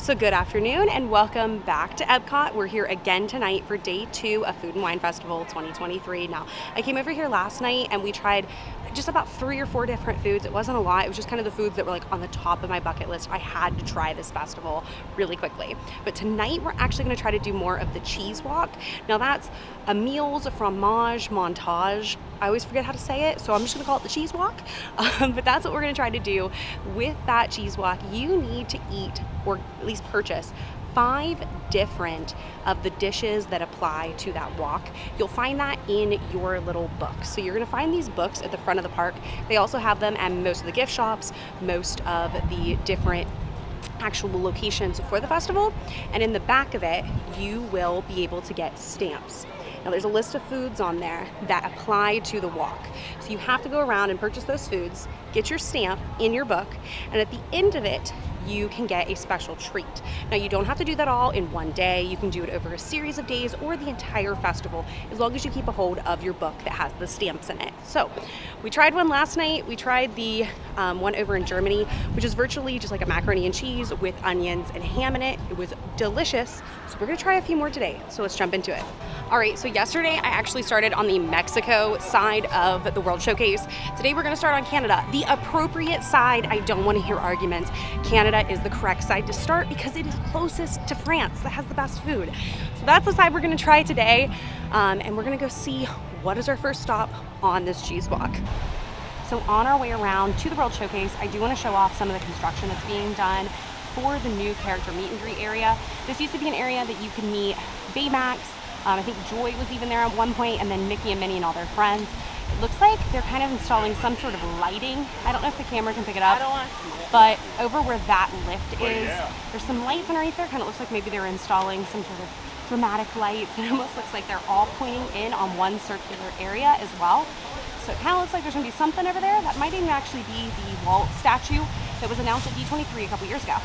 So good afternoon and welcome back to Epcot. We're here again tonight for day 2 of Food and Wine Festival 2023. Now, I came over here last night and we tried just about 3 or 4 different foods. It wasn't a lot. It was just kind of the foods that were like on the top of my bucket list. I had to try this festival really quickly. But tonight we're actually going to try to do more of the cheese walk. Now that's Emile's Fromage, Montage. I always forget how to say it, so I'm just going to call it the cheese walk. But that's what we're going to try to do. With that cheese walk, you need to eat or at least purchase 5 different of the dishes that apply to that walk. You'll find that in your little book. So you're gonna find these books at the front of the park. They also have them at most of the gift shops, most of the different actual locations for the festival. And in the back of it, you will be able to get stamps. Now there's a list of foods on there that apply to the walk. So you have to go around and purchase those foods, get your stamp in your book, and at the end of it, you can get a special treat. Now you don't have to do that all in one day. You can do it over a series of days or the entire festival, as long as you keep a hold of your book that has the stamps in it. So we tried one last night. We tried the one over in Germany, which is virtually just like a macaroni and cheese with onions and ham in it. It was delicious. So we're gonna try a few more today. So let's jump into it. All right, so yesterday I actually started on the Mexico side of the World Showcase. Today we're gonna start on Canada, the appropriate side. I don't wanna hear arguments. Canada is the correct side to start because it is closest to France that has the best food. So that's the side we're gonna try today. And we're gonna go see what is our first stop on this cheese walk. So on our way around to the World Showcase, I do wanna show off some of the construction that's being done for the new character meet and greet area. This used to be an area that you could meet Baymax. I think Joy was even there at one point, and then Mickey and Minnie and all their friends. It looks like they're kind of installing some sort of lighting. I don't know if the camera can pick it up, but over where that lift is, there's some lights underneath there. Kind of looks like maybe they're installing some sort of dramatic lights. It almost looks like they're all pointing in on one circular area as well. So it kind of looks like there's gonna be something over there. That might even actually be the Walt statue that was announced at D23 a couple years ago.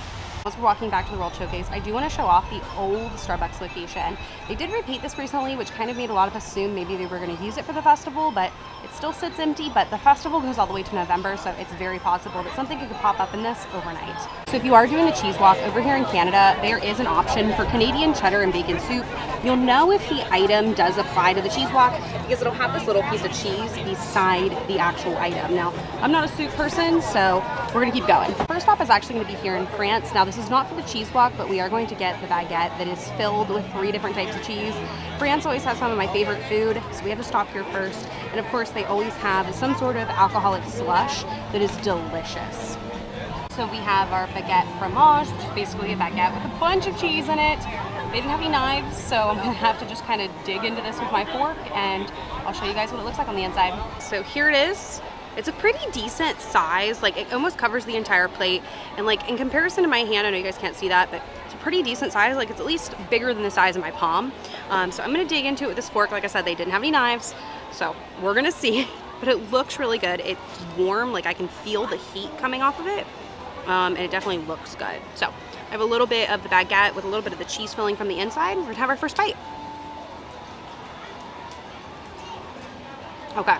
As we're walking back to the World Showcase, I do want to show off the old Starbucks location. They did repaint this recently, which kind of made a lot of us assume maybe they were going to use it for the festival, but it still sits empty. But the festival goes all the way to November, so it's very possible that something could pop up in this overnight. So if you are doing the cheese walk over here in Canada, there is an option for Canadian cheddar and bacon soup. You'll know if the item does apply to the cheese walk because it'll have this little piece of cheese beside the actual item. Now, I'm not a soup person, so we're going to keep going. First stop is actually going to be here in France. Now, this is not for the cheese walk, but we are going to get the baguette that is filled with 3 different types of cheese. France always has some of my favorite food, so we have to stop here first. And of course, they always have some sort of alcoholic slush that is delicious. So we have our baguette fromage, which is basically a baguette with a bunch of cheese in it. They didn't have any knives, so I'm gonna have to just kind of dig into this with my fork, and I'll show you guys what it looks like on the inside. So here it is. It's a pretty decent size, like it almost covers the entire plate. And like in comparison to my hand, I know you guys can't see that, but it's a pretty decent size. Like it's at least bigger than the size of my palm. So I'm gonna dig into it with this fork. Like I said, they didn't have any knives, so we're gonna see. But it looks really good. It's warm, like I can feel the heat coming off of it. And it definitely looks good. So I have a little bit of the baguette with a little bit of the cheese filling from the inside. We're gonna have our first bite. Okay.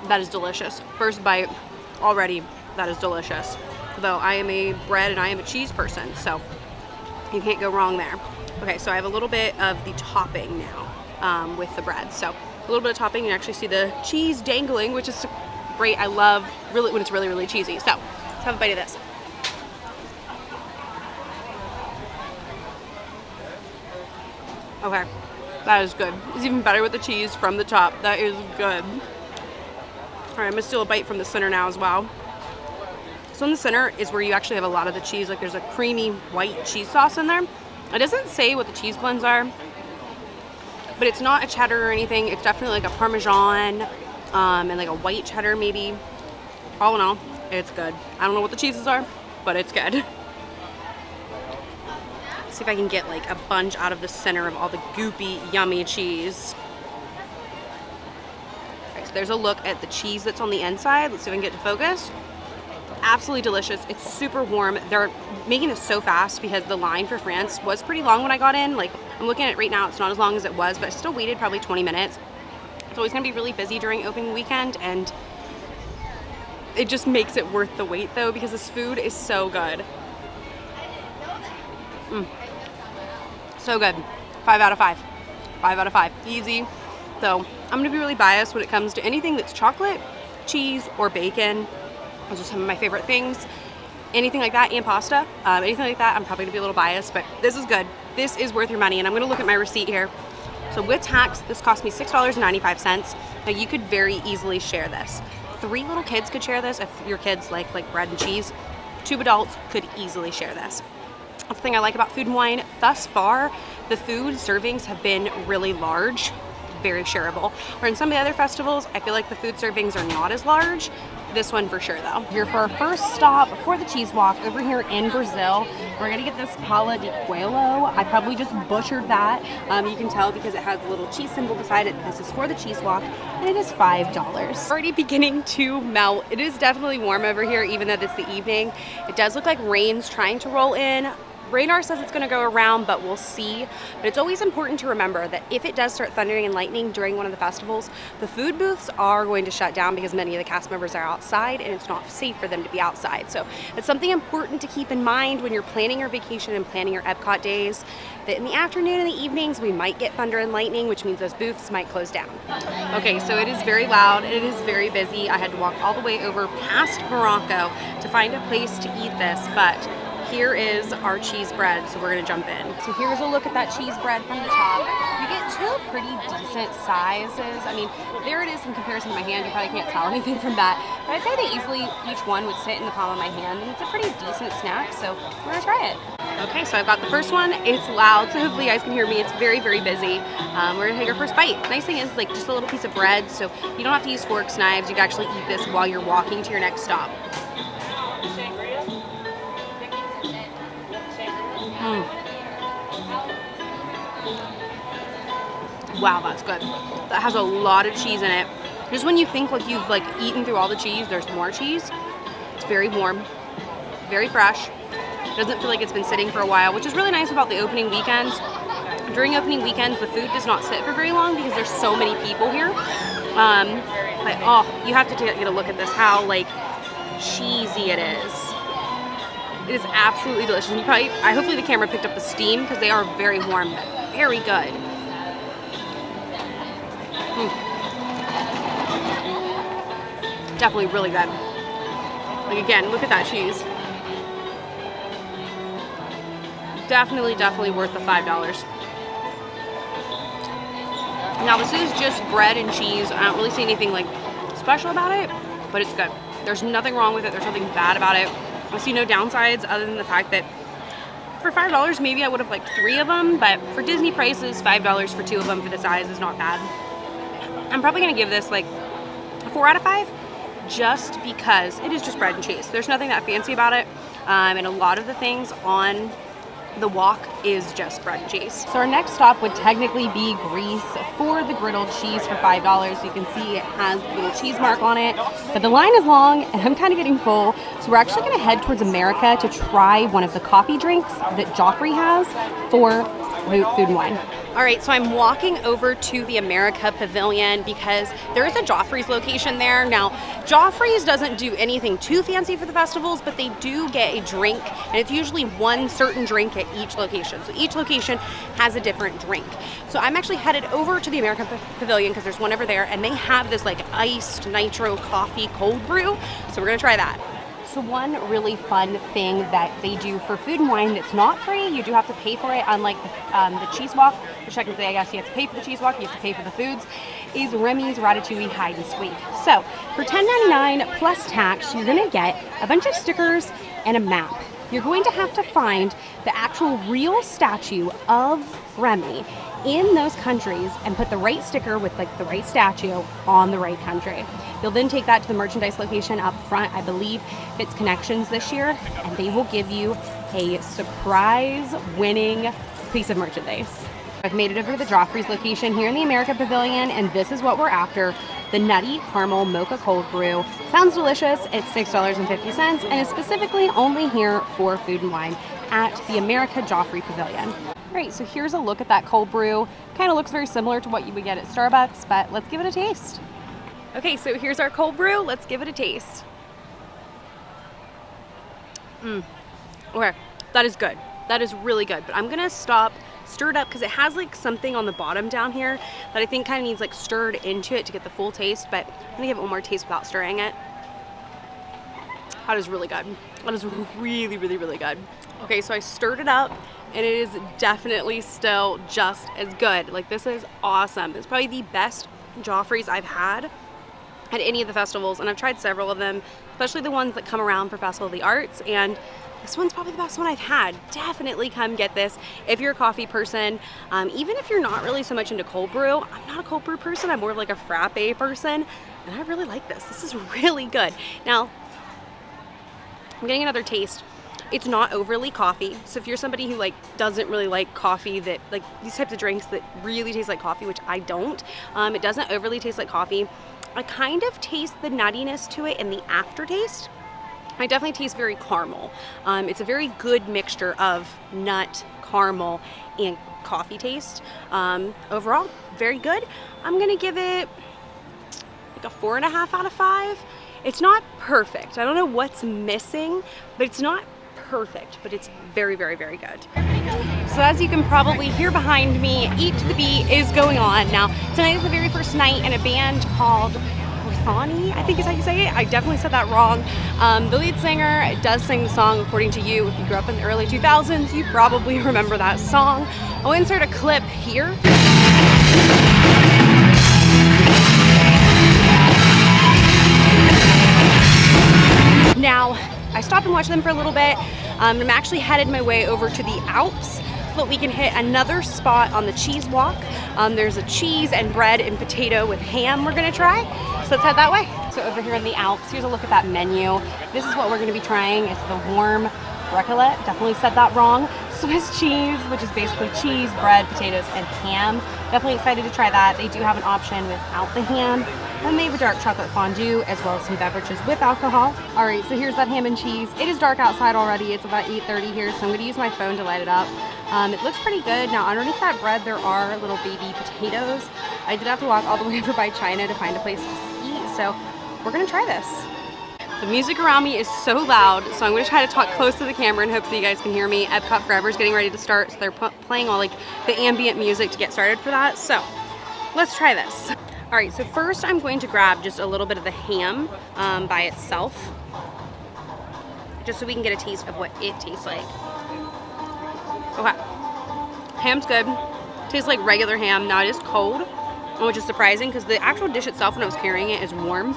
That is delicious. First bite already, that is delicious. Though I am a bread and I am a cheese person, so you can't go wrong there. Okay, so I have a little bit of the topping now with the bread. So a little bit of topping, you actually see the cheese dangling, which is great. I love really when it's really, really cheesy. So let's have a bite of this. Okay, that is good. It's even better with the cheese from the top. That is good. All right, I'm gonna steal a bite from the center now as well. So in the center is where you actually have a lot of the cheese. Like there's a creamy white cheese sauce in there. It doesn't say what the cheese blends are, but it's not a cheddar or anything. It's definitely like a Parmesan and like a white cheddar maybe. All in all, it's good. I don't know what the cheeses are, but it's good. See if I can get like a bunch out of the center of all the goopy, yummy cheese. There's a look at the cheese that's on the inside. Let's see if I can get to focus. Absolutely delicious. It's super warm. They're making this so fast because the line for France was pretty long when I got in. Like I'm looking at it right now, it's not as long as it was, but I still waited probably 20 minutes. It's always gonna be really busy during opening weekend, and it just makes it worth the wait though because this food is so good. So good. 5 out of 5. 5 out of 5. Easy. So I'm gonna be really biased when it comes to anything that's chocolate, cheese, or bacon. Those are some of my favorite things. Anything like that, and pasta, anything like that, I'm probably gonna be a little biased, but this is good. This is worth your money, and I'm gonna look at my receipt here. So with tax, this cost me $6.95. Now you could very easily share this. 3 little kids could share this if your kids like bread and cheese. 2 adults could easily share this. That's the thing I like about Food and Wine. Thus far, the food servings have been really large, very shareable. Where in some of the other festivals, I feel like the food servings are not as large. This one for sure though. Here for our first stop for the cheese walk over here in Brazil. We're gonna get this pala de coelho. I probably just butchered that. You can tell because it has a little cheese symbol beside it. This is for the cheese walk and it is $5. Already beginning to melt. It is definitely warm over here even though it's the evening. It does look like rain's trying to roll in. Radar says it's going to go around, but we'll see. But it's always important to remember that if it does start thundering and lightning during one of the festivals, the food booths are going to shut down because many of the cast members are outside and it's not safe for them to be outside. So it's something important to keep in mind when you're planning your vacation and planning your Epcot days, that in the afternoon and the evenings we might get thunder and lightning, which means those booths might close down. Okay, so it is very loud, it is very busy. I had to walk all the way over past Morocco to find a place to eat this, but here is our cheese bread, so we're gonna jump in. So here's a look at that cheese bread from the top. You get 2 pretty decent sizes. I mean, there it is in comparison to my hand. You probably can't tell anything from that. But I'd say that easily each one would sit in the palm of my hand, and it's a pretty decent snack, so we're gonna try it. Okay, so I've got the first one. It's loud, so hopefully you guys can hear me. It's very, very busy. We're gonna take our first bite. Nice thing is like just a little piece of bread, so you don't have to use forks, knives. You can actually eat this while you're walking to your next stop. Wow, that's good. That has a lot of cheese in it. Just when you think like you've like eaten through all the cheese, there's more cheese. It's very warm, very fresh. Doesn't feel like it's been sitting for a while, which is really nice about the opening weekends. During opening weekends, the food does not sit for very long because there's so many people here. But oh, you have to get a look at this, how like cheesy it is. It is absolutely delicious. And hopefully the camera picked up the steam because they are very warm, but very good. Definitely really good. Like again, look at that cheese. Definitely worth the $5. Now this is just bread and cheese. I don't really see anything like special about it, but it's good. There's nothing wrong with it. There's nothing bad about it. I see no downsides other than the fact that for $5, maybe I would have liked 3 of them, but for Disney prices, $5 for 2 of them for the size is not bad. I'm probably gonna give this like a 4 out of 5, just because it is just bread and cheese. There's nothing that fancy about it, and a lot of the things on the walk is just bread and cheese. So our next stop would technically be Greece for the griddled cheese for $5. You can see it has a little cheese mark on it, but the line is long and I'm kind of getting full. So we're actually gonna head towards America to try one of the coffee drinks that Joffrey has for Food and Wine. All right, so I'm walking over to the America Pavilion because there is a Joffrey's location there. Now, Joffrey's doesn't do anything too fancy for the festivals, but they do get a drink, and it's usually one certain drink at each location. So each location has a different drink. So I'm actually headed over to the America Pavilion because there's one over there, and they have this like iced nitro coffee cold brew. So we're gonna try that. So one really fun thing that they do for Food and Wine that's not free, you do have to pay for it, unlike the cheese walk, which technically I guess you have to pay for the cheese walk, you have to pay for the foods, is Remy's Ratatouille Hide and Squeak. So for $10.99 plus tax, you're gonna get a bunch of stickers and a map. You're going to have to find the actual real statue of Remy in those countries and put the right sticker with like the right statue on the right country. You'll then take that to the merchandise location up front, I believe it's Connections this year, and they will give you a surprise winning piece of merchandise. I've made it over to the Joffrey's location here in the America Pavilion, and this is what we're after. The Nutty Caramel Mocha Cold Brew. Sounds delicious. It's $6.50 and is specifically only here for Food and Wine at the America Joffrey Pavilion. Great, so here's a look at that cold brew. Kind of looks very similar to what you would get at Starbucks, but let's give it a taste. Okay, so here's our cold brew. Let's give it a taste. Okay, that is good. That is really good, but I'm gonna stop, stir it up, because it has like something on the bottom down here that I think kind of needs like stirred into it to get the full taste, but I'm gonna give it one more taste without stirring it. That is really good. That is really, really, really good. Okay, so I stirred it up, and it is definitely still just as good. Like, this is awesome. It's probably the best Joffrey's I've had at any of the festivals, and I've tried several of them, especially the ones that come around for Festival of the Arts, and this one's probably the best one I've had. Definitely come get this if you're a coffee person. Even if you're not really so much into cold brew, I'm not a cold brew person, I'm more of like a frappe person, and I really like this. This is really good. Now, I'm getting another taste. It's not overly coffee, so if you're somebody who like doesn't really like coffee, that like these types of drinks that really taste like coffee, which I don't, it doesn't overly taste like coffee. I kind of taste the nuttiness to it in the aftertaste. I definitely taste very caramel. It's a very good mixture of nut, caramel, and coffee taste. Overall, very good. I'm gonna give it like a 4.5 out of 5. It's not perfect. I don't know what's missing, but it's not perfect, but it's very, very, very good. So as you can probably hear behind me, Eat to the Beat is going on. Now, tonight is the very first night in a band called Fromage, I think is how you say it. I definitely said that wrong. The lead singer does sing the song According to You. If you grew up in the early 2000s, you probably remember that song. I'll insert a clip here. Now, I stopped and watched them for a little bit. I'm actually headed my way over to the Alps so that we can hit another spot on the cheese walk. There's a cheese and bread and potato with ham we're gonna try. So let's head that way. So over here in the Alps, here's a look at that menu. This is what we're gonna be trying. It's the warm raclette. Definitely said that wrong. Swiss cheese, which is basically cheese, bread, potatoes, and ham. Definitely excited to try that. They do have an option without the ham. And they have a dark chocolate fondue as well as some beverages with alcohol. All right, so here's that ham and cheese. It is dark outside already. It's about 8:30 here, so I'm gonna use my phone to light it up. It looks pretty good. Now underneath that bread, there are little baby potatoes. I did have to walk all the way over by China to find a place to eat, so we're gonna try this. The music around me is so loud, so I'm gonna try to talk close to the camera and hope so you guys can hear me. Epcot Forever is getting ready to start, so they're playing all like the ambient music to get started for that. So let's try this. All right, so first I'm going to grab just a little bit of the ham by itself, just so we can get a taste of what it tastes like. Okay, ham's good. Tastes like regular ham. Now it is cold, which is surprising because the actual dish itself when I was carrying it is warm.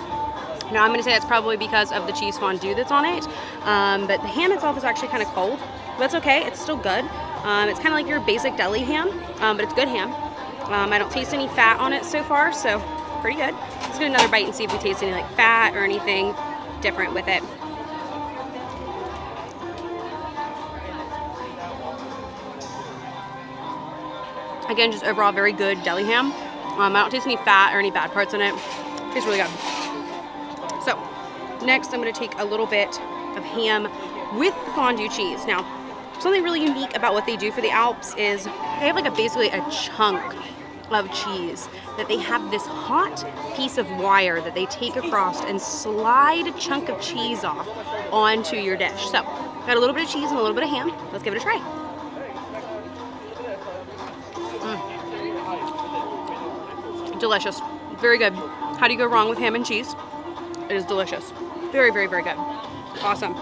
Now I'm gonna say that's probably because of the cheese fondue that's on it, but the ham itself is actually kind of cold. That's okay, it's still good. It's kind of like your basic deli ham, but it's good ham. I don't taste any fat on it so far, so pretty good. Let's get another bite and see if we taste any like fat or anything different with it. Again, just overall very good deli ham. I don't taste any fat or any bad parts in it. Tastes really good. So next I'm gonna take a little bit of ham with fondue cheese. Now, something really unique about what they do for the Alps is they have like basically a chunk of cheese that they have this hot piece of wire that they take across and slide a chunk of cheese off onto your dish. So got a little bit of cheese and a little bit of ham. Let's give it a try. Delicious. Very good. How do you go wrong with ham and cheese? It is delicious. Very, very, very good. Awesome.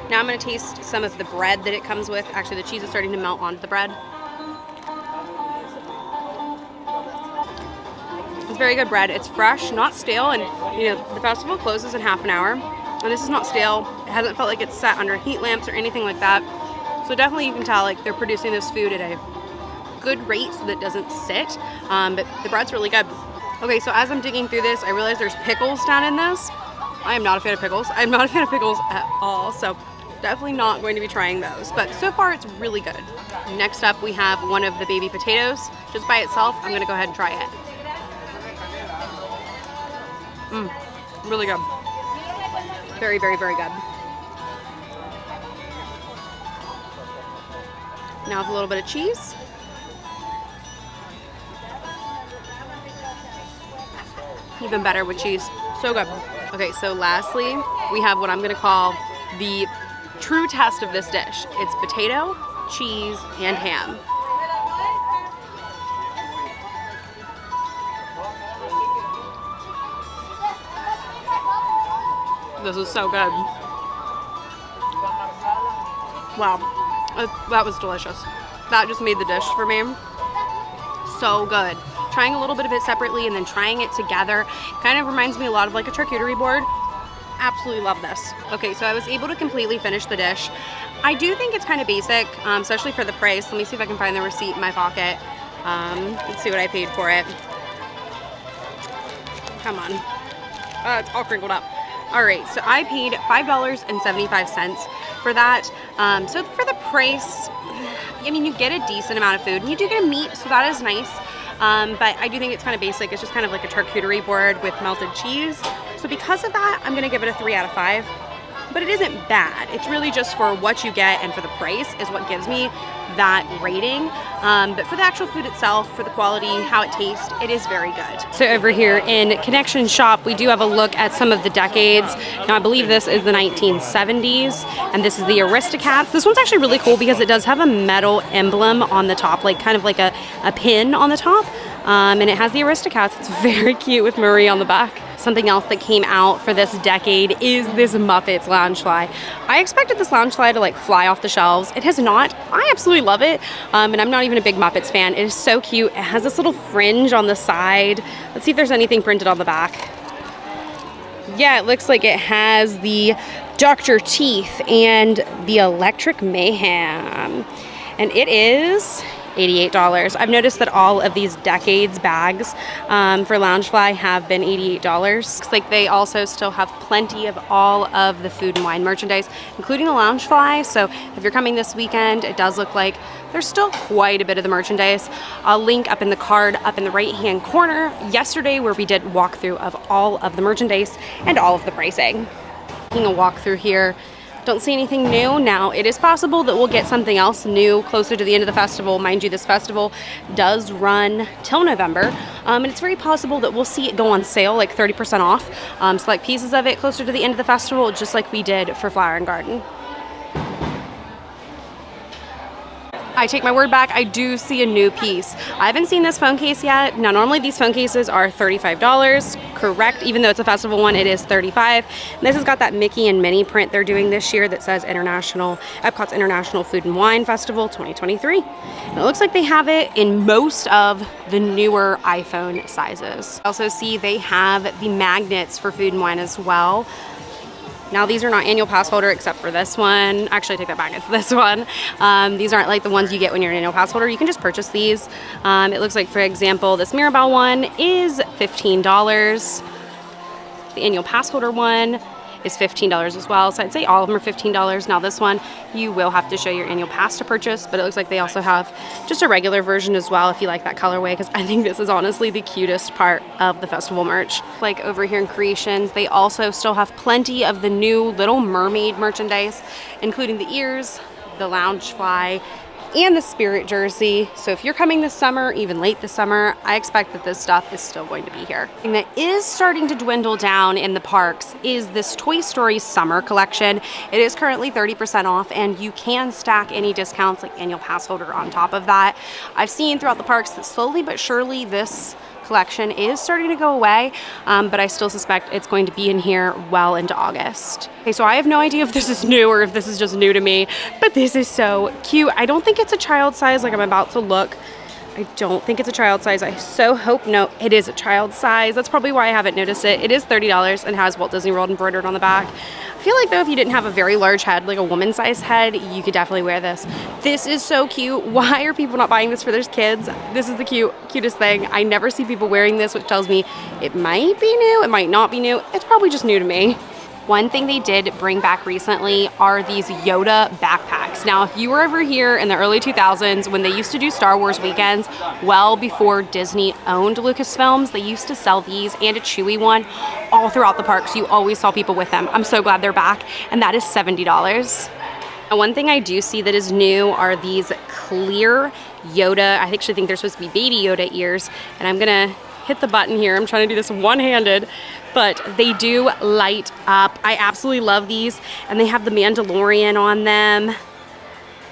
Now I'm going to taste some of the bread that it comes with. Actually, the cheese is starting to melt onto the bread. It's very good bread. It's fresh, not stale, and you know the festival closes in half an hour, and this is not stale. It hasn't felt like it's set under heat lamps or anything like that. So definitely you can tell like they're producing this food at a good rate so that it doesn't sit, but the bread's really good. Okay, so as I'm digging through this, I realize there's pickles down in this. I am not a fan of pickles. I'm not a fan of pickles at all, so definitely not going to be trying those, but so far it's really good. Next up, we have one of the baby potatoes. Just by itself, I'm gonna go ahead and try it. Really good. Very, very, very good. Now with a little bit of cheese. Even better with cheese. So good. Okay, so lastly, we have what I'm gonna call the true test of this dish. It's potato, cheese, and ham. This is so good. Wow, that was delicious. That just made the dish for me so good. Trying a little bit of it separately and then trying it together kind of reminds me a lot of like a charcuterie board. Absolutely love this. Okay, so I was able to completely finish the dish. I do think it's kind of basic, especially for the price. Let me see if I can find the receipt in my pocket. Let's see what I paid for it. Come on. It's all crinkled up. All right, so I paid $5.75 for that. So for the price, I mean, you get a decent amount of food, and you do get a meat, so that is nice. But I do think it's kind of basic. It's just kind of like a charcuterie board with melted cheese. So because of that, I'm gonna give it a 3 out of 5. But it isn't bad. It's really just for what you get and for the price is what gives me that rating. But for the actual food itself, for the quality, how it tastes, it is very good. So over here in Connection Shop, we do have a look at some of the decades. Now I believe this is the 1970s, and this is the Aristocats. This one's actually really cool because it does have a metal emblem on the top, like kind of like a pin on the top. And it has the Aristocats. It's very cute with Marie on the back. Something else that came out for this decade is this Muppets Loungefly. I expected this Loungefly to like fly off the shelves. It has not. I absolutely love it. And I'm not even a big Muppets fan. It is so cute. It has this little fringe on the side. Let's see if there's anything printed on the back. Yeah, it looks like it has the Dr. Teeth and the Electric Mayhem. And it is $88. I've noticed that all of these decades bags for Loungefly have been $88. Looks like they also still have plenty of all of the food and wine merchandise, including the Loungefly. So if you're coming this weekend, it does look like there's still quite a bit of the merchandise. I'll link up in the card up in the right hand corner yesterday where we did walkthrough of all of the merchandise and all of the pricing. Taking a walk through here. Don't see anything new. Now, it is possible that we'll get something else new closer to the end of the festival. Mind you, this festival does run till November, and it's very possible that we'll see it go on sale, like 30% off. Select pieces of it closer to the end of the festival, just like we did for Flower and Garden. I take my word back, I do see a new piece. I haven't seen this phone case yet. Now, normally these phone cases are $35, correct? Even though it's a festival one, it is $35. And this has got that Mickey and Minnie print they're doing this year that says Epcot's International Food and Wine Festival 2023. And it looks like they have it in most of the newer iPhone sizes. I also see they have the magnets for food and wine as well. Now these are not annual pass holder except for this one. Actually, I take that back, it's this one. These aren't like the ones you get when you're an annual pass holder. You can just purchase these. It looks like, for example, this Mirabelle one is $15. The annual pass holder one is $15 as well. So I'd say all of them are $15. Now this one, you will have to show your annual pass to purchase, but it looks like they also have just a regular version as well if you like that colorway, because I think this is honestly the cutest part of the festival merch. Like over here in Creations, they also still have plenty of the new Little Mermaid merchandise, including the ears, the Loungefly, and the Spirit jersey. So if you're coming this summer, even late this summer, I expect that this stuff is still going to be here. And that is starting to dwindle down in the parks is this Toy Story summer collection. It is currently 30% off, and you can stack any discounts like annual pass holder on top of that. I've seen throughout the parks that slowly but surely this collection is starting to go away, but I still suspect it's going to be in here well into August. Okay, so I have no idea if this is new or if this is just new to me, but this is so cute. I don't think it's a child size like I'm about to look. I don't think it's a child size. I so hope no, it is a child size. That's probably why I haven't noticed it. It is $30 and has Walt Disney World embroidered on the back. I feel like though if you didn't have a very large head, like a woman size head, you could definitely wear this. This is so cute. Why are people not buying this for their kids? This is the cutest thing. I never see people wearing this, which tells me it might be new, it might not be new. It's probably just new to me. One thing they did bring back recently are these Yoda backpacks. Now, if you were over here in the early 2000s when they used to do Star Wars weekends, well before Disney owned Lucasfilms, they used to sell these and a Chewie one all throughout the parks. You always saw people with them. I'm so glad they're back, and that is $70. Now, one thing I do see that is new are these clear Yoda, I actually think they're supposed to be baby Yoda ears, and I'm gonna hit the button here. I'm trying to do this one-handed. but they do light up. I absolutely love these, and they have the Mandalorian on them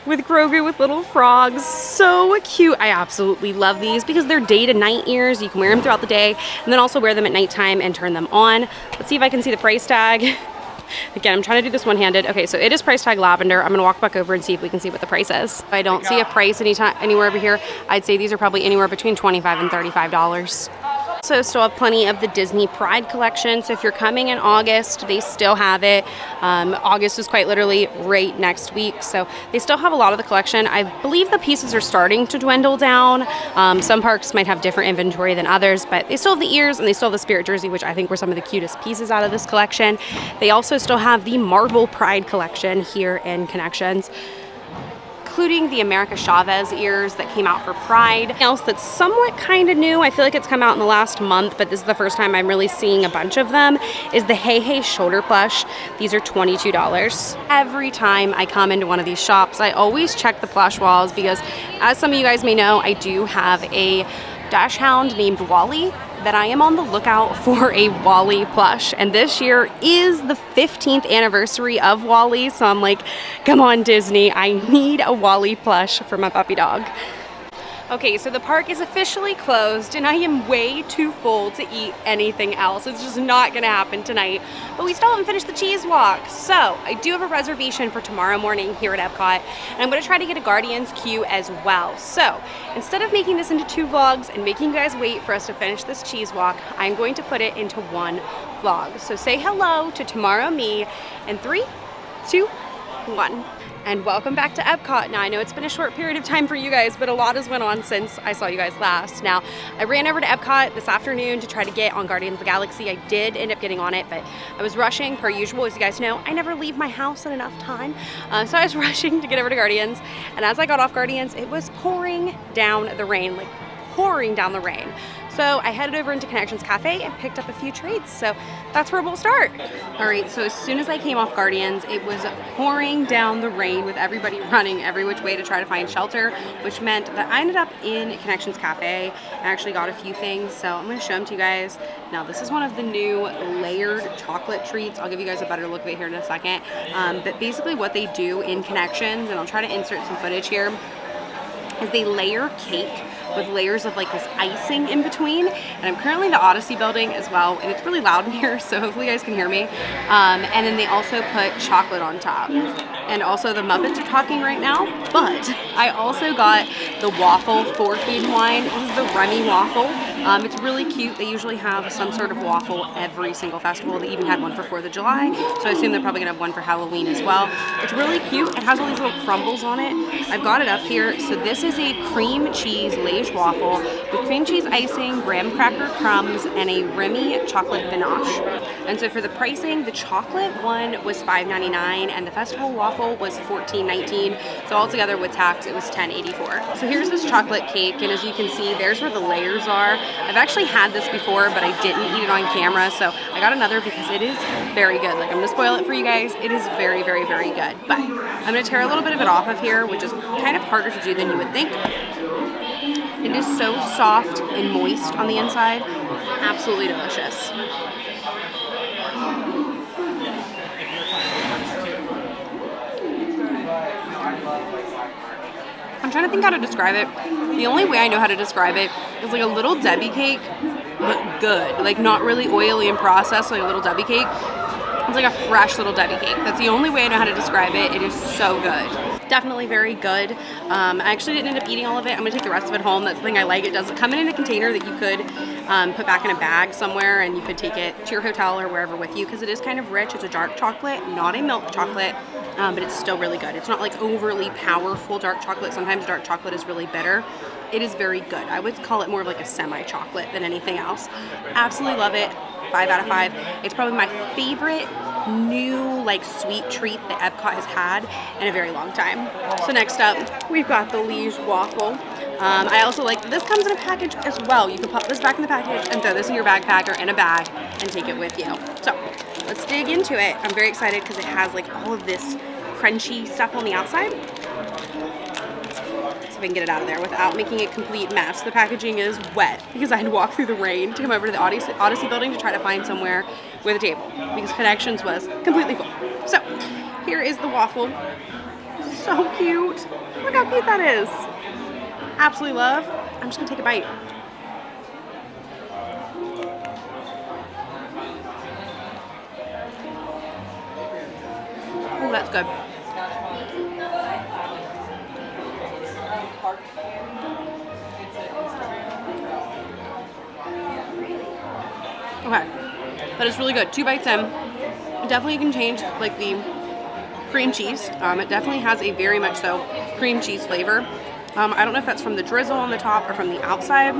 with Grogu with little frogs. So cute. I absolutely love these because they're day to night ears. You can wear them throughout the day and then also wear them at nighttime and turn them on. Let's see if I can see the price tag. Again, I'm trying to do this one-handed. Okay, so it is price tag lavender. I'm gonna walk back over and see if we can see what the price is. I don't see a price anywhere over here. I'd say these are probably anywhere between $25 and $35. So still have plenty of the Disney Pride collection. So if you're coming in August, they still have it. August is quite literally right next week. So they still have a lot of the collection. I believe the pieces are starting to dwindle down. Some parks might have different inventory than others, but they still have the ears and they still have the Spirit Jersey, which I think were some of the cutest pieces out of this collection. They also still have the Marvel Pride collection here in Connections, including the America Chavez ears that came out for Pride. Else that's somewhat kind of new, I feel like it's come out in the last month, but this is the first time I'm really seeing a bunch of them, is the Hey Hey shoulder plush. These are $22. Every time I come into one of these shops, I always check the plush walls because, as some of you guys may know, I do have a dash hound named Wally that I am on the lookout for a Wally plush, and this year is the 15th anniversary of Wally, so I'm like, come on Disney, I need a Wally plush for my puppy dog. Okay, so the park is officially closed and I am way too full to eat anything else. It's just not gonna happen tonight, but we still haven't finished the cheese walk. So I do have a reservation for tomorrow morning here at Epcot, and I'm gonna try to get a Guardians queue as well. So instead of making this into 2 vlogs and making you guys wait for us to finish this cheese walk, I'm going to put it into 1 vlog. So say hello to tomorrow me in 3, 2, 1. And welcome back to Epcot. Now I know it's been a short period of time for you guys, but a lot has went on since I saw you guys last. Now I ran over to Epcot this afternoon to try to get on Guardians of the Galaxy. I did end up getting on it, but I was rushing per usual. As you guys know, I never leave my house in enough time. So I was rushing to get over to Guardians, and as I got off Guardians, it was pouring down the rain, like pouring down the rain. So I headed over into Connections Cafe and picked up a few treats. So that's where we'll start. All right, so as soon as I came off Guardians, it was pouring down the rain with everybody running every which way to try to find shelter, which meant that I ended up in Connections Cafe and actually got a few things. So I'm gonna show them to you guys. Now this is one of the new layered chocolate treats. I'll give you guys a better look of it here in a second. But basically what they do in Connections, and I'll try to insert some footage here, is they layer cake with layers of like this icing in between. And I'm currently in the Odyssey building as well, and it's really loud in here, so hopefully you guys can hear me. And then they also put chocolate on top. And also the Muppets are talking right now, but I also got the waffle for Food and Wine. This is the Remy waffle. It's really cute. They usually have some sort of waffle every single festival. They even had one for 4th of July, so I assume they're probably gonna have one for Halloween as well. It's really cute. It has all these little crumbles on it. I've got it up here. So this is a cream cheese Liège waffle with cream cheese icing, graham cracker crumbs, and a Remy chocolate ganache. And so for the pricing, the chocolate one was $5.99 and the festival waffle was $14.19. So altogether with tax, it was $10.84. So here's this chocolate cake, and as you can see, there's where the layers are. I've actually had this before, but I didn't eat it on camera, so I got another because it is very good. Like, I'm gonna spoil it for you guys. It is very, very, very good. But I'm gonna tear a little bit of it off of here, which is kind of harder to do than you would think. It is so soft and moist on the inside. Absolutely delicious. I'm trying to think how to describe it. The only way I know how to describe it is like a little Debbie cake, but good. Like not really oily and processed, like a little Debbie cake. It's like a fresh little Debbie cake. That's the only way I know how to describe it. It is so good. Definitely very good. I actually didn't end up eating all of it. I'm gonna take the rest of it home. That's the thing I like. It does come in a container that you could put back in a bag somewhere, and you could take it to your hotel or wherever with you, because it is kind of rich. It's a dark chocolate, not a milk chocolate, but it's still really good. It's not like overly powerful dark chocolate. Sometimes dark chocolate is really bitter. It is very good. I would call it more of like a semi-chocolate than anything else. Absolutely love it. 5 out of 5. It's probably my favorite new like sweet treat that Epcot has had in a very long time. So next up, we've got the Liège waffle. I also like, this comes in a package as well. You can pop this back in the package and throw this in your backpack or in a bag and take it with you. So let's dig into it. I'm very excited because it has like all of this crunchy stuff on the outside. So I can get it out of there without making a complete mess. The packaging is wet because I had to walk through the rain to come over to the Odyssey building to try to find somewhere with a table because Connections was completely full. So here is the waffle. So cute. Look how cute that is. Absolutely love. I'm just gonna take a bite. Oh, that's good. Okay, that is really good. 2 bites in. Definitely can change like the cream cheese. It definitely has a very much so cream cheese flavor. I don't know if that's from the drizzle on the top or from the outside.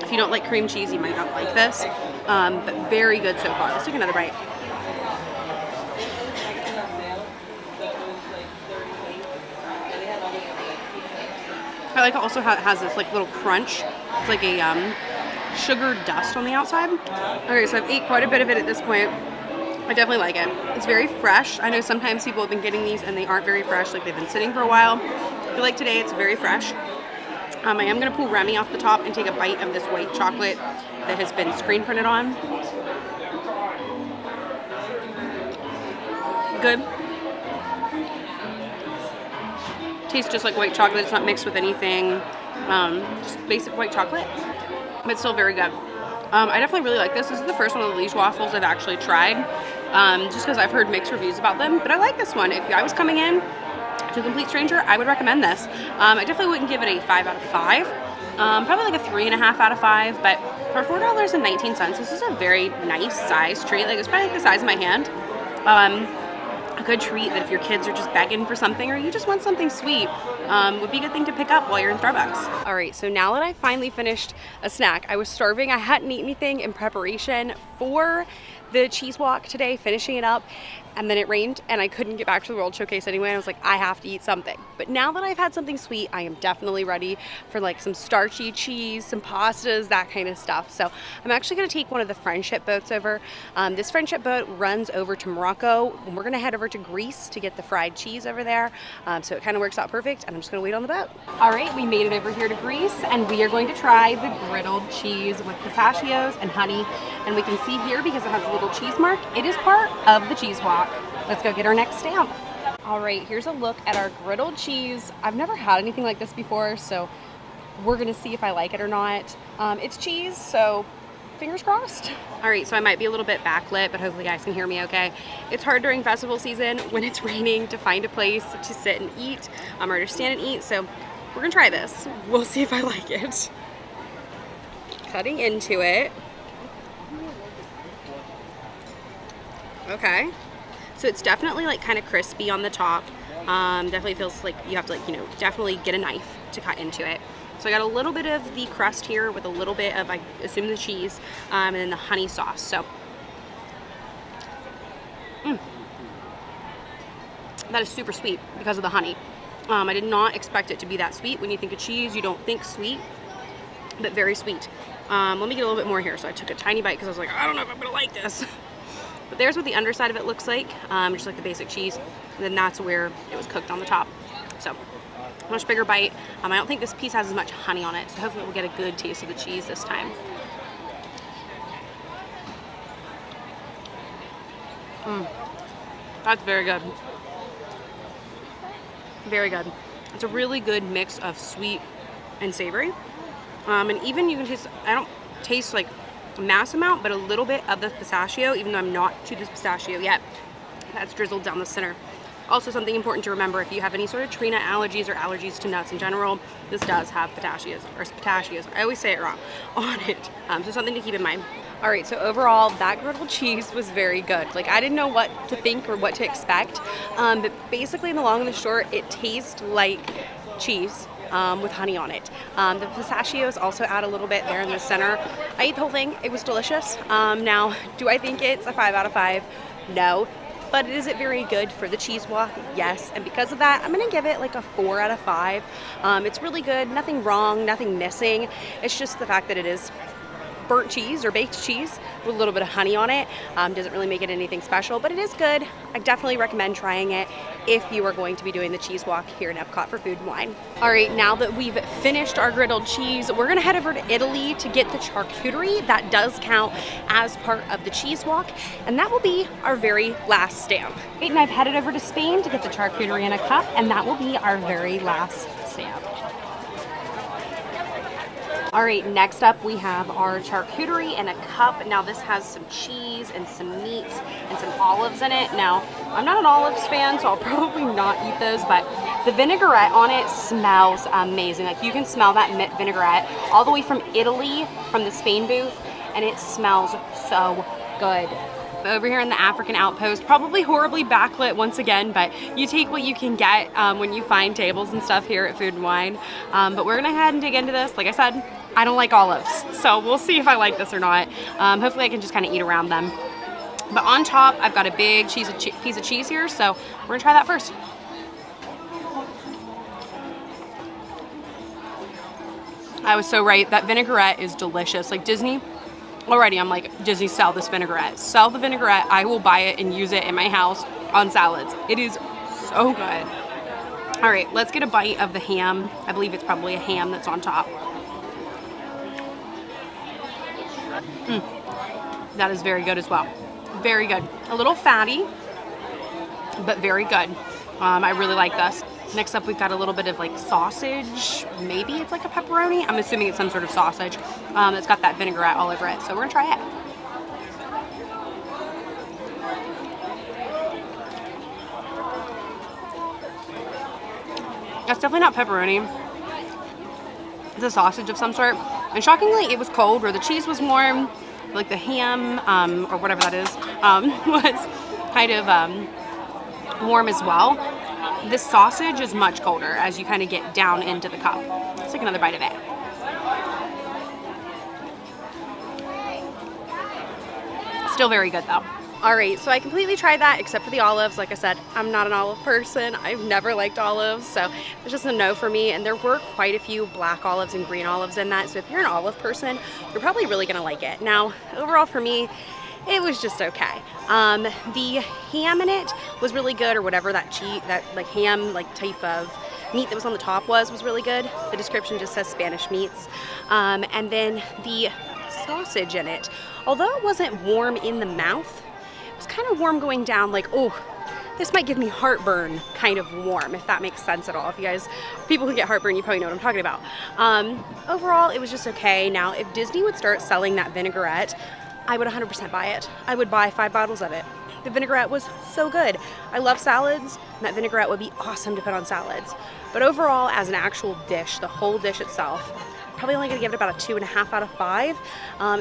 If you don't like cream cheese, you might not like this. But very good so far. Let's take another bite. I like it also how it has this like little crunch. It's like a sugar dust on the outside. Okay, so I've ate quite a bit of it at this point. I definitely like it. It's very fresh. I know sometimes people have been getting these and they aren't very fresh, like they've been sitting for a while. I feel like today it's very fresh. I am gonna pull Remy off the top and take a bite of this white chocolate that has been screen printed on. Good. Tastes just like white chocolate. It's not mixed with anything. Just basic white chocolate, but still very good. I definitely really like this. This is the first one of the Liege waffles I've actually tried, just because I've heard mixed reviews about them, but I like this one. If I was coming in to a complete stranger, I would recommend this. I definitely wouldn't give it a 5 out of 5. Probably like a 3.5 out of 5, but for $4.19, this is a very nice size treat. Like, it's probably like the size of my hand. A good treat that if your kids are just begging for something or you just want something sweet, would be a good thing to pick up while you're in Starbucks. All right, so now that I finally finished a snack, I was starving. I hadn't eaten anything in preparation for the cheese walk today, finishing it up, and then it rained and I couldn't get back to the World Showcase anyway. I was like, I have to eat something. But now that I've had something sweet, I am definitely ready for like some starchy cheese, some pastas, that kind of stuff. So I'm actually gonna take one of the friendship boats over. This friendship boat runs over to Morocco, and we're gonna head over to Greece to get the fried cheese over there. So it kind of works out perfect, and I'm just gonna wait on the boat. All right, we made it over here to Greece, and we are going to try the griddled cheese with pistachios and honey. And we can see here, because it has a little cheese mark, it is part of the cheese walk. Let's go get our next stamp. All right, here's a look at our griddled cheese. I've never had anything like this before, so we're gonna see if I like it or not. It's cheese, so fingers crossed. All right, so I might be a little bit backlit, but hopefully you guys can hear me okay. It's hard during festival season when it's raining to find a place to sit and eat, or to stand and eat, so we're gonna try this. We'll see if I like it. Cutting into it. Okay, so it's definitely like kind of crispy on the top. Definitely feels like you have to, like, you know, definitely get a knife to cut into it. So I got a little bit of the crust here with a little bit of, I assume, the cheese, and then the honey sauce. So that is super sweet because of the honey. I did not expect it to be that sweet. When you think of cheese, you don't think sweet, but very sweet. Let me get a little bit more here. So I took a tiny bite because I was like, I don't know if I'm gonna like this. But there's what the underside of it looks like, just like the basic cheese. And then that's where it was cooked on the top. So much bigger bite. I don't think this piece has as much honey on it, so hopefully we'll get a good taste of the cheese this time. That's very good. Very good. It's a really good mix of sweet and savory. And even you can taste, I don't taste like a mass amount, but a little bit of the pistachio, even though I'm not to this pistachio yet. That's drizzled down the center. Also, something important to remember, if you have any sort of tree nut allergies or allergies to nuts in general, this does have pistachios, I always say it wrong, on it. So something to keep in mind. All right, so overall, that griddled cheese was very good. Like, I didn't know what to think or what to expect, but basically in the long and the short, it tastes like cheese with honey on it. The pistachios also add a little bit there in the center. I ate the whole thing, it was delicious. Now, do I think it's a 5 out of 5? No. But is it very good for the cheese walk? Yes. And because of that, I'm gonna give it like a 4 out of 5. It's really good, nothing wrong, nothing missing. It's just the fact that it is burnt cheese or baked cheese with a little bit of honey on it. Doesn't really make it anything special, but it is good. I definitely recommend trying it if you are going to be doing the cheese walk here in Epcot for Food and Wine. All right, now that we've finished our griddled cheese, we're gonna head over to Italy to get the charcuterie. That does count as part of the cheese walk, and that will be our very last stamp. Right, and I've headed over to Spain to get the charcuterie in a cup, and that will be our very last stamp. All right, next up we have our charcuterie in a cup. Now this has some cheese and some meats and some olives in it. Now, I'm not an olives fan, so I'll probably not eat those, but the vinaigrette on it smells amazing. Like, you can smell that vinaigrette all the way from Italy, from the Spain booth, and it smells so good. Over here in the African outpost, probably horribly backlit once again, but you take what you can get when you find tables and stuff here at Food and Wine. But we're gonna head and dig into this. Like I said, I don't like olives, so we'll see if I like this or not. Hopefully I can just kind of eat around them. But on top, I've got a big piece of cheese here, so we're gonna try that first. I was so right, that vinaigrette is delicious. Like, Disney, already I'm like, Disney, sell this vinaigrette. Sell the vinaigrette, I will buy it and use it in my house on salads. It is so good. All right, let's get a bite of the ham. I believe it's probably a ham that's on top. That is very good as well. Very good. A little fatty, but very good. I really like this. Next up, we've got a little bit of like sausage. Maybe it's like a pepperoni. I'm assuming it's some sort of sausage. It's got that vinaigrette all over it. So we're gonna try it. That's definitely not pepperoni. It's a sausage of some sort. And shockingly, it was cold, where the cheese was warm. Like the ham, or whatever that is, was kind of warm as well. This sausage is much colder as you kind of get down into the cup. Let's take another bite of it. Still very good though. All right, so I completely tried that except for the olives. Like I said, I'm not an olive person. I've never liked olives, so it's just a no for me. And there were quite a few black olives and green olives in that. So if you're an olive person, you're probably really gonna like it. Now, overall for me, it was just okay. The ham in it was really good, or whatever that like ham like type of meat that was on the top was really good. The description just says Spanish meats. And then the sausage in it, although it wasn't warm in the mouth, it was kind of warm going down, like, oh, this might give me heartburn kind of warm, if that makes sense at all. If you guys, people who get heartburn, you probably know what I'm talking about. Overall, it was just okay. Now, if Disney would start selling that vinaigrette, I would 100% buy it. I would buy 5 bottles of it. The vinaigrette was so good. I love salads, and that vinaigrette would be awesome to put on salads. But overall, as an actual dish, the whole dish itself, probably only gonna give it about a 2.5 out of 5.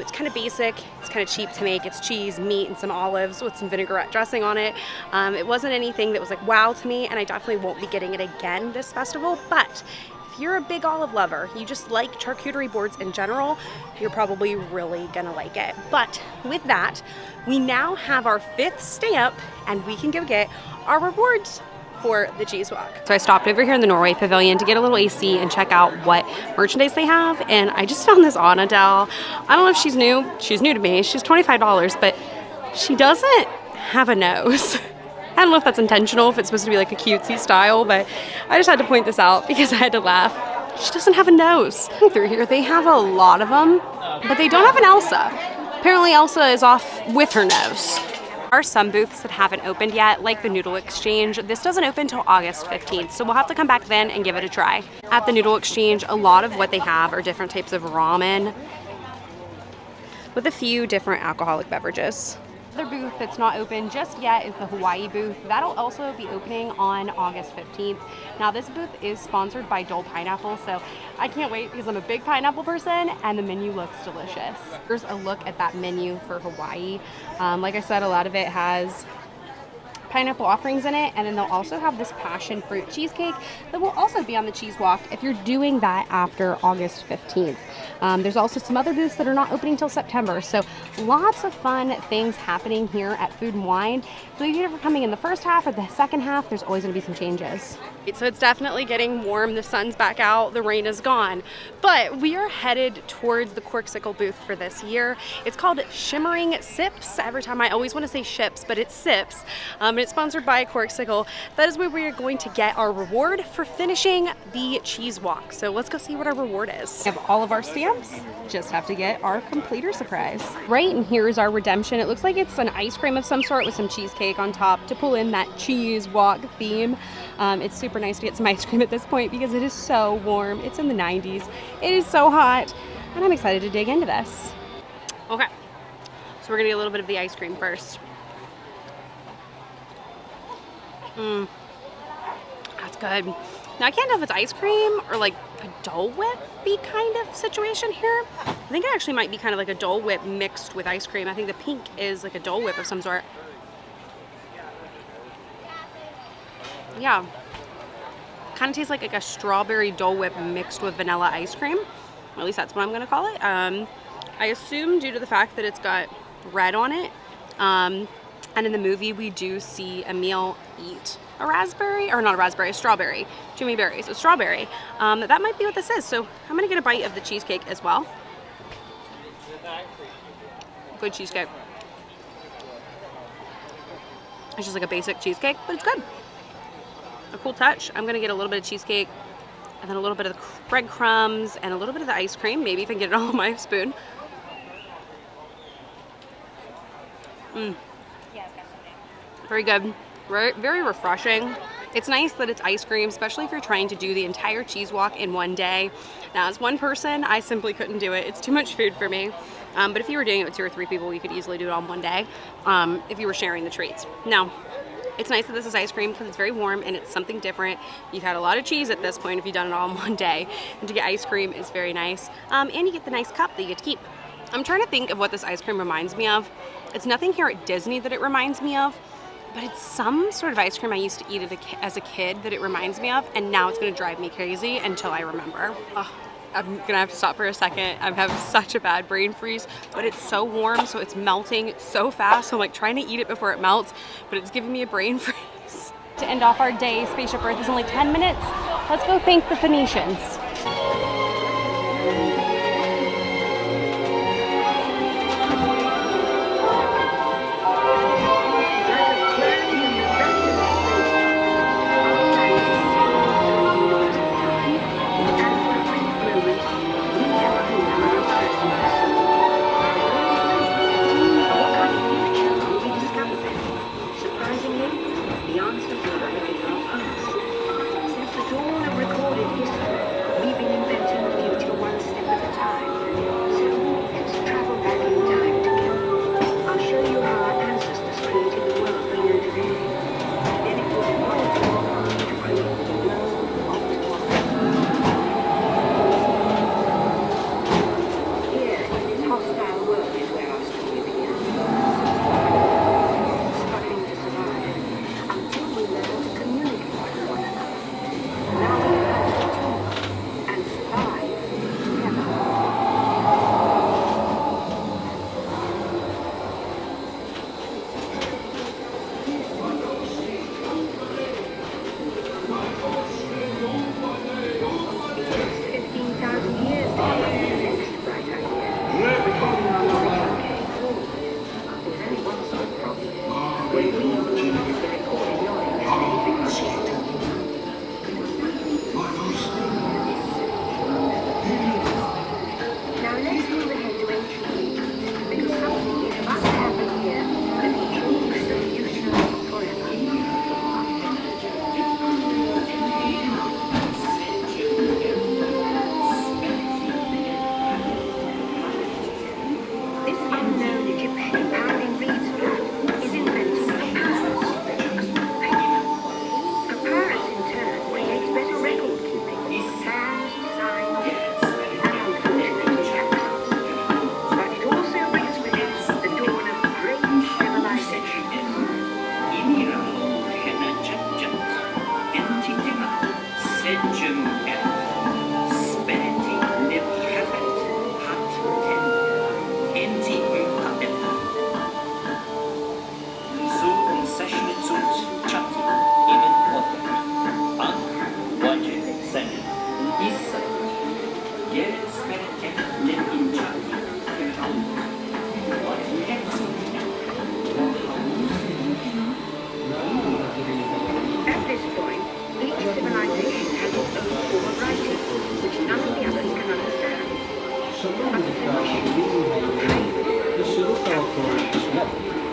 It's kind of basic, it's kind of cheap to make. It's cheese, meat, and some olives with some vinaigrette dressing on it. It wasn't anything that was like wow to me, and I definitely won't be getting it again this festival, but if you're a big olive lover, you just like charcuterie boards in general, you're probably really gonna like it. But with that, we now have our 5th stamp, and we can go get our rewards for the cheese walk. So I stopped over here in the Norway pavilion to get a little AC and check out what merchandise they have, and I just found this Anna doll. I don't know if she's new. She's new to me. She's $25, but she doesn't have a nose. I don't know if that's intentional, if it's supposed to be like a cutesy style, but I just had to point this out because I had to laugh. She doesn't have a nose. Through here, they have a lot of them, but they don't have an Elsa. Apparently Elsa is off with her nose. There are some booths that haven't opened yet, like the Noodle Exchange. This doesn't open until August 15th, so we'll have to come back then and give it a try. At the Noodle Exchange, a lot of what they have are different types of ramen with a few different alcoholic beverages. Another booth that's not open just yet is the Hawaii booth. That'll also be opening on August 15th. Now this booth is sponsored by Dole Pineapple, so I can't wait because I'm a big pineapple person and the menu looks delicious. Here's a look at that menu for Hawaii. Like I said, a lot of it has pineapple offerings in it, and then they'll also have this passion fruit cheesecake that will also be on the cheese walk if you're doing that after August 15th. There's also some other booths that are not opening till September, so lots of fun things happening here at Food and Wine. So either if you're coming in the first half or the second half, there's always going to be some changes. So it's definitely getting warm. The sun's back out, the rain is gone. But we are headed towards the Corksicle booth for this year. It's called Shimmering Sips. Every time I always want to say ships, but it's Sips. And it's sponsored by Corksicle. That is where we are going to get our reward for finishing the cheese walk. So let's go see what our reward is. We have all of our stamps. Just have to get our completer surprise. Right, and here's our redemption. It looks like it's an ice cream of some sort with some cheesecake on top to pull in that cheese walk theme. It's super nice to get some ice cream at this point because it is so warm. It's in the 90s. It is so hot, and I'm excited to dig into this. Okay, so we're gonna get a little bit of the ice cream first. That's good. Now I can't tell if it's ice cream or like a Dole Whip-y kind of situation here. I think it actually might be kind of like a Dole Whip mixed with ice cream. I think the pink is like a Dole Whip of some sort. Yeah, kind of tastes like a strawberry Dole Whip mixed with vanilla ice cream. At least that's what I'm gonna call it. I assume due to the fact that it's got red on it, and in the movie we do see Emile eat a raspberry, or not a raspberry, a strawberry. Too many berries, a strawberry. That might be what this is. So I'm gonna get a bite of the cheesecake as well. Good cheesecake. It's just like a basic cheesecake, but it's good. A cool touch. I'm gonna get a little bit of cheesecake and then a little bit of the breadcrumbs and a little bit of the ice cream, maybe if I can get it all on my spoon. Very good. Very refreshing. It's nice that it's ice cream, especially if you're trying to do the entire cheese walk in one day. Now, as one person, I simply couldn't do it. It's too much food for me. But if you were doing it with 2 or 3 people, you could easily do it on one day if you were sharing the treats. Now, it's nice that this is ice cream because it's very warm and it's something different. You've had a lot of cheese at this point if you've done it all in one day. And to get ice cream is very nice. And you get the nice cup that you get to keep. I'm trying to think of what this ice cream reminds me of. It's nothing here at Disney that it reminds me of, but it's some sort of ice cream I used to eat as a kid that it reminds me of, and now it's gonna drive me crazy until I remember. I'm gonna have to stop for a second. I'm having such a bad brain freeze, but it's so warm, so it's melting so fast. So I'm like trying to eat it before it melts, but it's giving me a brain freeze. To end off our day, Spaceship Earth is only 10 minutes. Let's go thank the Phoenicians. At this point, each civilization has its own form of writing, which none of the others can understand. But the Phoenicians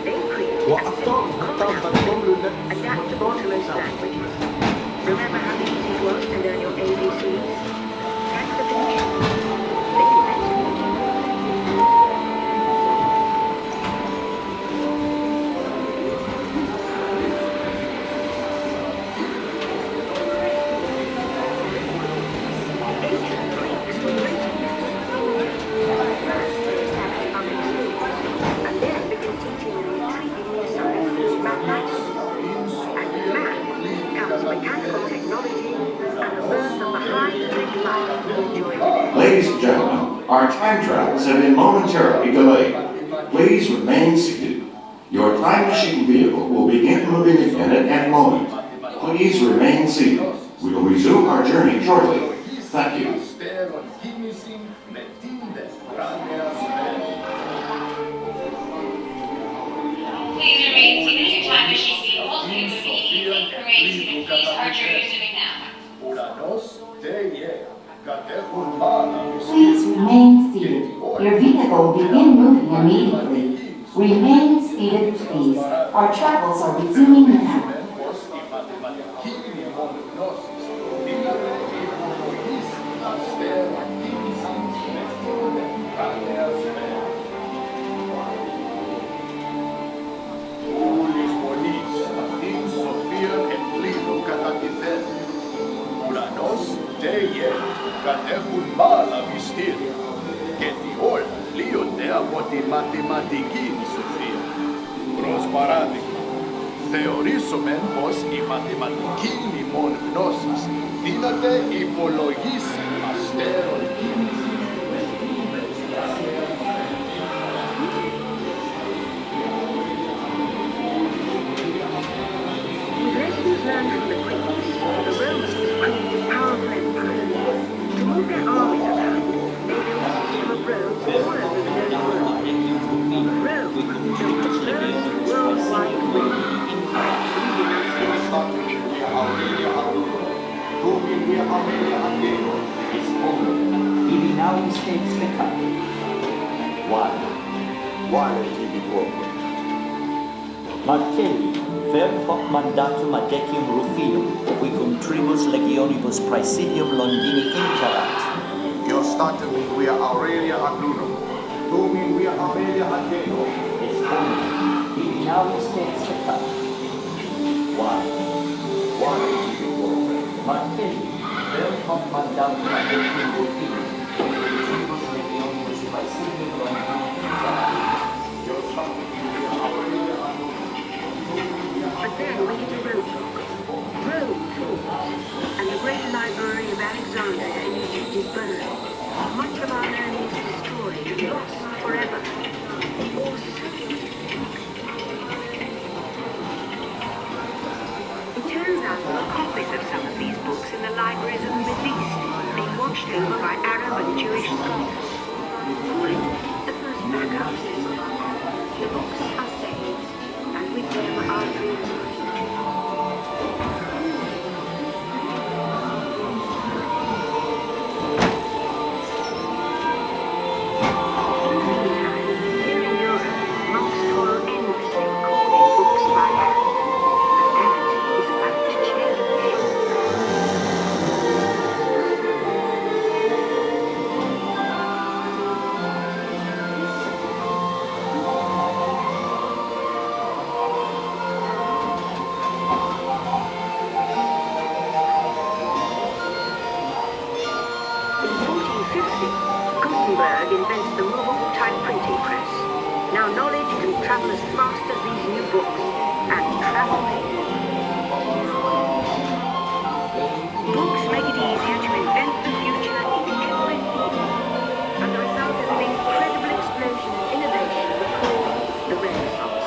they created a adaptable to most languages. Remember how easy it was to learn your ABCs? Thanks to Phoenicians. They invented it. Ancient Greeks were great inventors. First, they established public schools, and then began teaching an intriguing new science, mathematics. And with math comes mechanical technology and the birth of the high-tech life we enjoy today. Ladies and gentlemen, our time travels have been momentarily delayed. Please remain seated. Your time machine vehicle will begin moving again at any moment. Please remain seated. We will resume our journey shortly. Thank you. Please remain seated. Your time machine vehicle will be moving immediately. Remain seated, please. Our journey is resuming now. Please remain seated. Your vehicle will begin moving immediately. Remain seated, please. Our travels are resuming now. Κατέχουν μάλα μυστήρια και τι όλα λύονται από τη μαθηματική σοφία. Προς παράδειγμα, θεωρήσουμε πως η μαθηματική ημών γνώσης δύναται υπολογίσει αστέρων κίνηση. With lessons learned from the Greeks, the Romans created powerful empires. To move their armies around, they built a system of roads all over the known world. Rome built the first worldwide way. Why did he broken? Martelli, ver hoc mandatum adecium Rufinum, qui contribus legionibus praesidium Londini interat. Iostatum via Aurelia Agnunum, Dumi via Aurelia Ageno, Est omni, ibi navis te extricat. Why did he broken? Martelli, ver hoc mandatum adecium Rufinum, qui contribus legionibus praesidium Londini interat. But then we hit a roadblock. Rome falls, and the great library of Alexandria in Egypt is burned. Much of our learning is destroyed and lost forever. Or so we think. It turns out there are copies of some of these books in the libraries of the Middle East, being watched over by Arab and Jewish scholars. Call it the first backup system. The books are saved, and with them our dreams. Here in Europe, monks toil endlessly copying books by hand. But that is about to change. In 1450, Gutenberg invents the movable type printing press. Now knowledge can travel as fast as these new books, and travel they will. Books make it easier to invent the future in every field, and the result is an incredible explosion of innovation we call the Renaissance.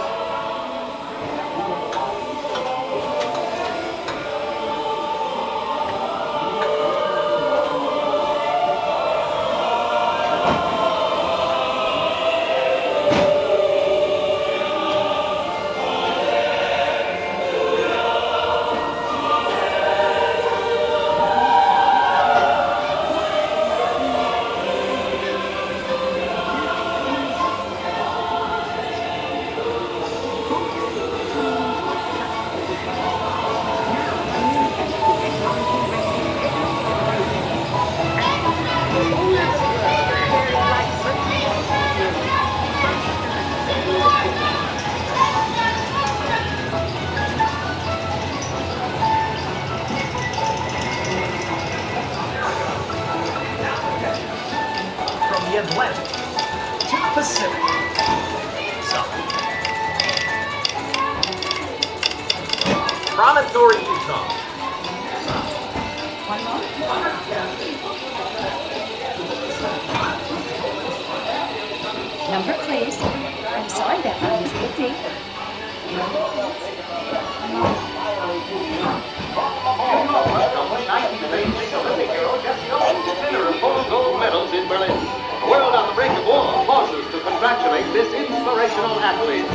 Atlantic to the Pacific. Promontory, Utah. Number, please. I'm sorry that one is busy. Winner of 4 gold medals in Berlin. The world on the brink of war pauses to congratulate this inspirational athlete.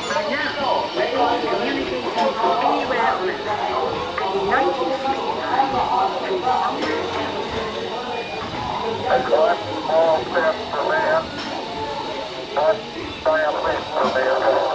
By now, communicating from anywhere on Earth. In 1959, through Across all steps for man, but triumphant for mankind.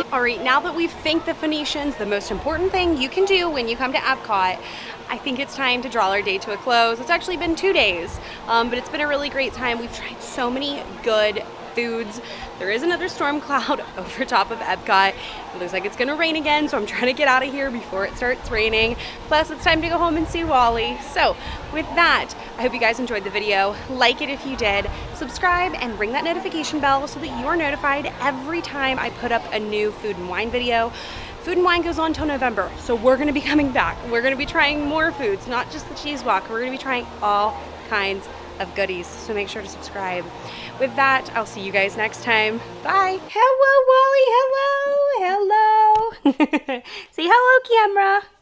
All right, now that we've thanked the Phoenicians, the most important thing you can do when you come to Epcot, I think it's time to draw our day to a close. It's actually been 2 days, but it's been a really great time. We've tried so many good foods. There is another storm cloud over top of Epcot. It looks like it's gonna rain again, so I'm trying to get out of here before it starts raining. Plus, it's time to go home and see Wally. So with that, I hope you guys enjoyed the video. Like it if you did, subscribe and ring that notification bell so that you are notified every time I put up a new food and wine video. Food and Wine goes on till November, so we're gonna be coming back. We're gonna be trying more foods, not just the cheese walk. We're gonna be trying all kinds of goodies, so make sure to subscribe. With that, I'll see you guys next time. Bye. Hello, Wally. Hello. Hello. Say hello, camera.